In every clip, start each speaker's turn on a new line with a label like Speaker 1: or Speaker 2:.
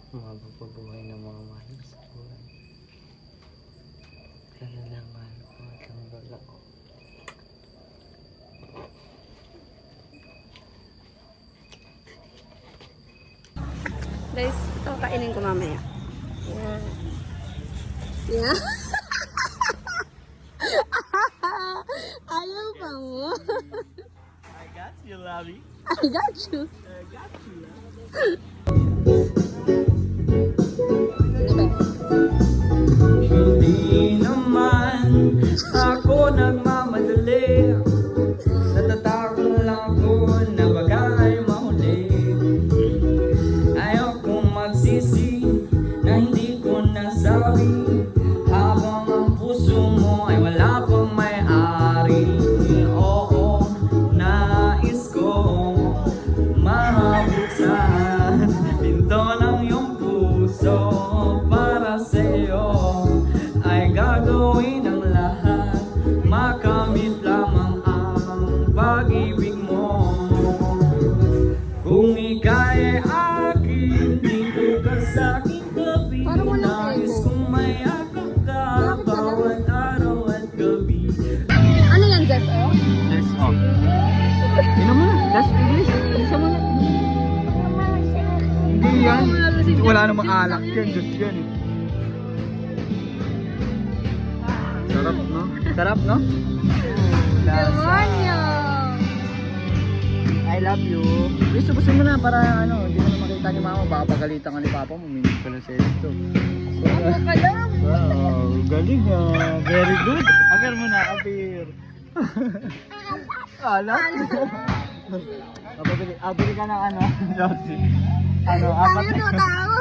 Speaker 1: Umabang pa buhay ng mga mahal sa buhay. Kalalangan ko at ang baga ko.
Speaker 2: Guys, ito kainin ko mamaya. Yeah. Ayaw pa mo.
Speaker 1: I got you, Labi.
Speaker 2: I got you.
Speaker 1: I got you, Hindi naman ako nagmamadali. Natatakot lang ako na baka ay mahuli. Ayaw kong magsisi na hindi ko nasabi, habang ang puso mo ay wala pang may-ari. Oo, nais ko mabuksan pinto ng iyong puso. Para sa'yo ay gagawin ang lahat, makamit lamang ang pag-ibig mo. Kung ika'y akin, dito ka sa'king tabi.
Speaker 2: Parang walang
Speaker 1: Nais
Speaker 2: ego.
Speaker 1: kong mayakap ka bawat araw at gabi.
Speaker 2: Ano yan, Jess? Oh?
Speaker 1: Let's off. Ino mo na, that's English. Isa mo na. Hindi yan. Wala namang alak yan, just yan. Sarap, no? Sarap, no?
Speaker 2: Demonyo!
Speaker 1: I love you. Gusto mo na para ano, hindi mo na makita ni mama, baka pagalitan ka ni papa mo, minit pa lang sa ito.
Speaker 2: Ano ka lang?
Speaker 1: Wow, galing ah. Very good. Apir mo na, apir. Ala? Abili ka ng ano, Josie. Ano, apat
Speaker 2: Ano to, tao?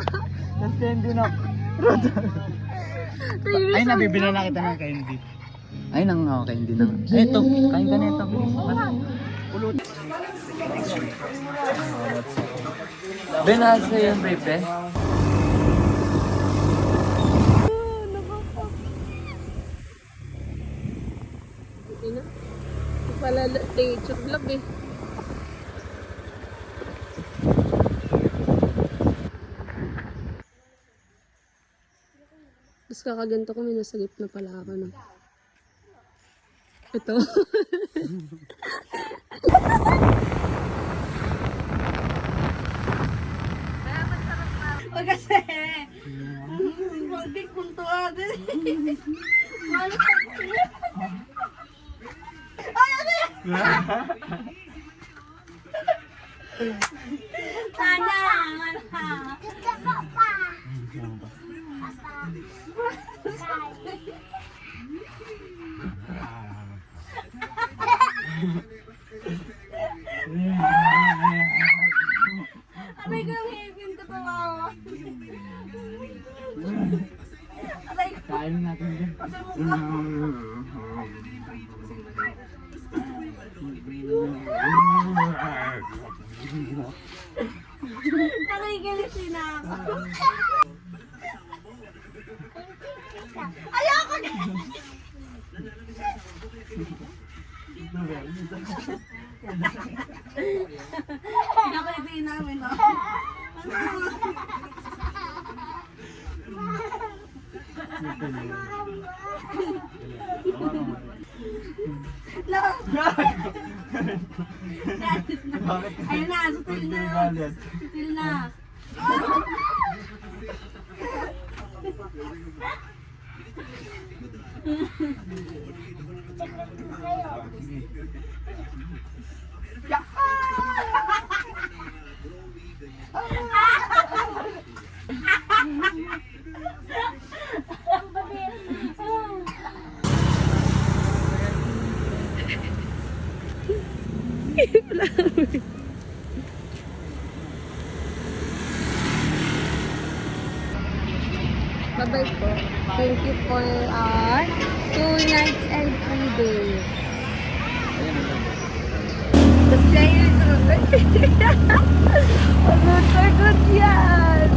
Speaker 1: Tapos candy na. Ay, nabibila na kita ng candy. Ay, candy na. Ay, ito, kain ka na ito. Pulot. Benasa yung brief eh.
Speaker 2: Hindi na. Hindi pala nature vlog eh. Tapos kakaganto ko, may nasagip na pala ako no. Ito. O kasi, hindi kuntuan. Sana, aray ko yung hipin ko tumawa. Aray ko.
Speaker 1: Kain natin dyan.
Speaker 2: Nakikilis din ako. Ayoko na! Pinakulitin namin, no? No! Ayun na, sutil na. Sutil na. Bye-bye po. Thank you for our 2 nights and 3 days. Tapos kaya ito. Pagod yan.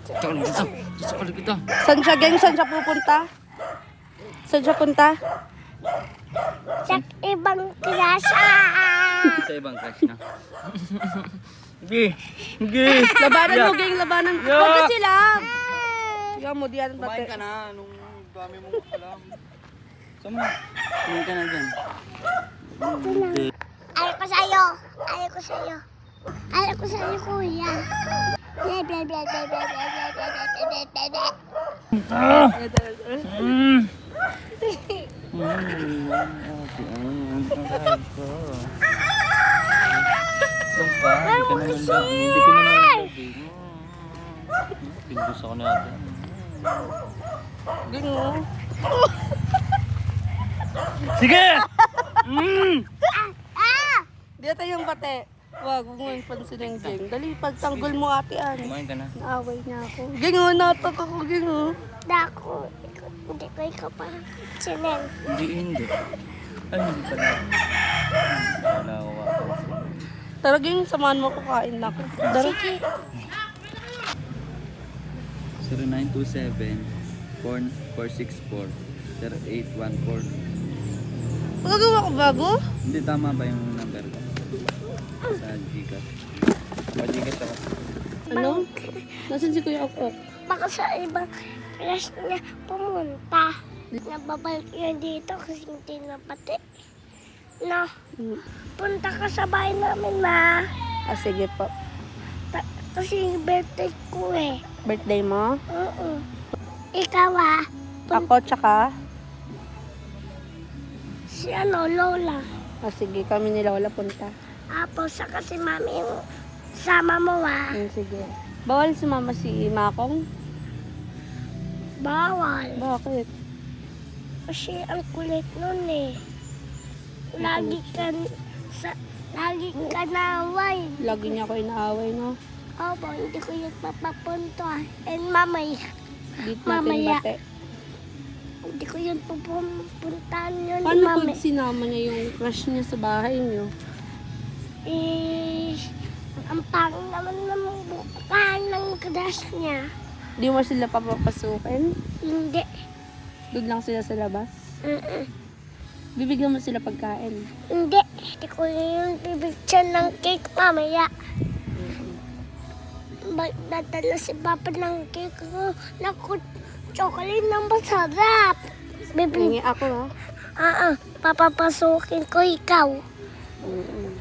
Speaker 1: Sakali kita. Sakali kita.
Speaker 2: Saan siya, gang? Saan siya pupunta? Saan siya punta?
Speaker 3: Sa ibang klasa.
Speaker 1: Sa ibang crush na. Sige. Sige.
Speaker 2: Labanan mo, gang. Labanan.
Speaker 1: Yeah.
Speaker 2: Huwag kasi lang. Yan mo, diyan
Speaker 1: Kumain
Speaker 2: bate.
Speaker 1: ka na nung dami mong alam. Sama. Kumain ka na dyan.
Speaker 3: Ayaw ko sa'yo. Ayaw ko sa'yo. Ayaw ko sa'yo, kuya. Ble, ble, ble, ble, ble, ble, ble, ble, ble, ble, ble, ble.
Speaker 1: Hindi ko naman Pindus ako natin.
Speaker 2: Gang, oh.
Speaker 1: Sige!
Speaker 2: Dito yung bate. Wag mo yung pansin ng gang. Dali, pagtanggol mo ate Ann.
Speaker 1: Kumain ka na.
Speaker 2: Naaway niya ako. Gang, oh, natak ako, gang, oh.
Speaker 3: Dako. Hindi ko ikaw pa. Sineng.
Speaker 1: Hindi. Ay, hindi pala. Wala ako ako.
Speaker 2: Tara, gang, samahan mo ko kain na ako. Tara.
Speaker 3: Sige.
Speaker 1: 0927-464-0814.
Speaker 2: Magagawa ko bago?
Speaker 1: Hindi, tama ba yung number ko? Sa Gcash. O Gcash ako.
Speaker 2: Ano? Nasaan si Kuya Ok?
Speaker 3: Baka sa ibang class niya pumunta. Nababalik niya dito kasi hindi na pati. No, punta ka sa bahay namin, ma.
Speaker 2: Ah, sige po.
Speaker 3: Kasi birthday ko eh.
Speaker 2: Birthday mo?
Speaker 3: Oo. Ikaw ah.
Speaker 2: Ako, tsaka?
Speaker 3: Si ano, Lola.
Speaker 2: Ah, sige, kami ni Lola punta.
Speaker 3: Apo sa kasi mami yung sama mo ah.
Speaker 2: Sige. Bawal sumama si Makong?
Speaker 3: Bawal.
Speaker 2: Bakit?
Speaker 3: Kasi ang kulit nun eh. Lagi ka naway.
Speaker 2: Lagi niya ako inaaway, no?
Speaker 3: Opo, hindi ko yung papapunta. And mamaya,
Speaker 2: Dito natin
Speaker 3: Mamaya.
Speaker 2: bate.
Speaker 3: hindi ko yung pupuntahan yun.
Speaker 2: Paano
Speaker 3: mamaya.
Speaker 2: pag sinama niya yung crush niya sa bahay niyo?
Speaker 3: Eh, ang pangit naman ng bukahan ng crush niya.
Speaker 2: Di mo sila papapasukin?
Speaker 3: Hindi.
Speaker 2: Doon lang sila sa labas?
Speaker 3: Mm-mm.
Speaker 2: Bibigyan mo sila pagkain?
Speaker 3: Hindi. Hindi ko yung bibigyan ng cake mamaya. Dadala si Papa ng cake ko. Naku, chocolate na masarap.
Speaker 2: Hingi ako, ha?
Speaker 3: Papapasukin ko ikaw.
Speaker 2: Mm-mm.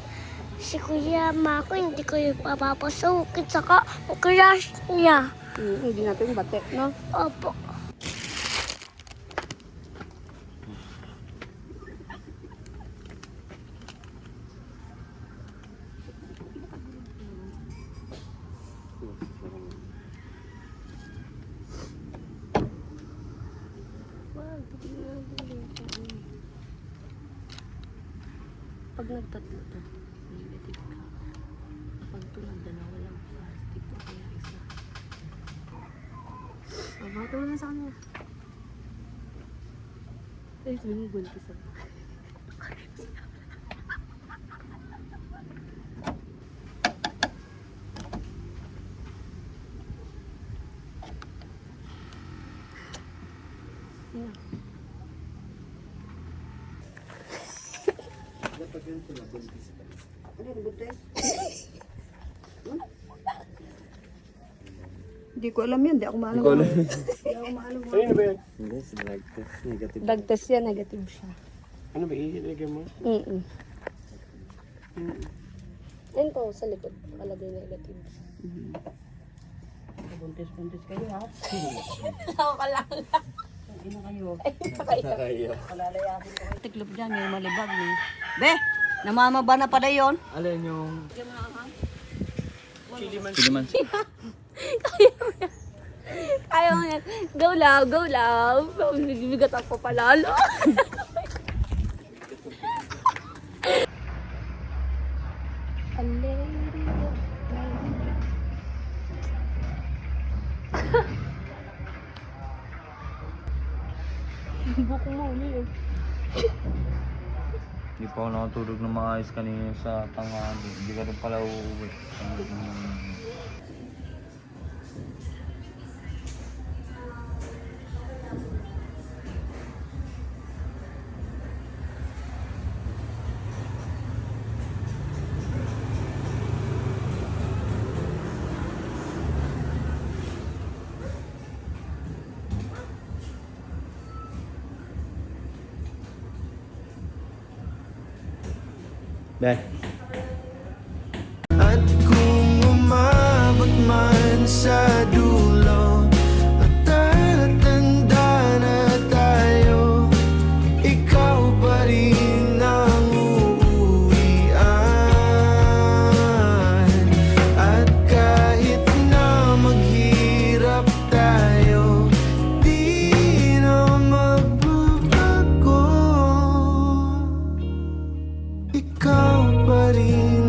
Speaker 3: Si Kuya Mako, hindi ko yung papapasukin. Saka, ang crush niya.
Speaker 2: Hindi natin bate, no?
Speaker 3: Opo.
Speaker 2: Pag nagtatlo to, negative ka. Pag ito nagdalawa lang, positive to kaya isa. Bato mo na sa kanya. Ay, sabi mo buntis ako.
Speaker 4: Hindi ko alam yan, hindi ako maalam.
Speaker 5: Ano ba yan?
Speaker 1: Hindi, si drug test. Negative.
Speaker 2: Blood test yan, negative siya.
Speaker 5: Ano ba ilagay mo?
Speaker 2: Ayun po, sa likod, nakalagay negative.
Speaker 4: Buntis-buntis kayo ha.
Speaker 2: Ako ka lang.
Speaker 4: Hindi na kayo.
Speaker 1: Nakakayo.
Speaker 4: Palalayasin ko. Tiklop dyan, may malibag eh. Be, namamaba na pala yun.
Speaker 1: Alin yung... Chiliman.
Speaker 2: Ayaw mo yan. Go love, go love. Bibigat ako palalo. Buko mo ulit.
Speaker 1: Hindi pa ako nakatulog ng maayos kanina sa tanghali. Hindi ka rin pala uuwi.
Speaker 5: Be.
Speaker 6: At kung umabot man sa dulo at tatanda na tayo, ikaw pa rin ang uuwian. At kahit na maghirap tayo, di na magbabago. Ikaw pa rin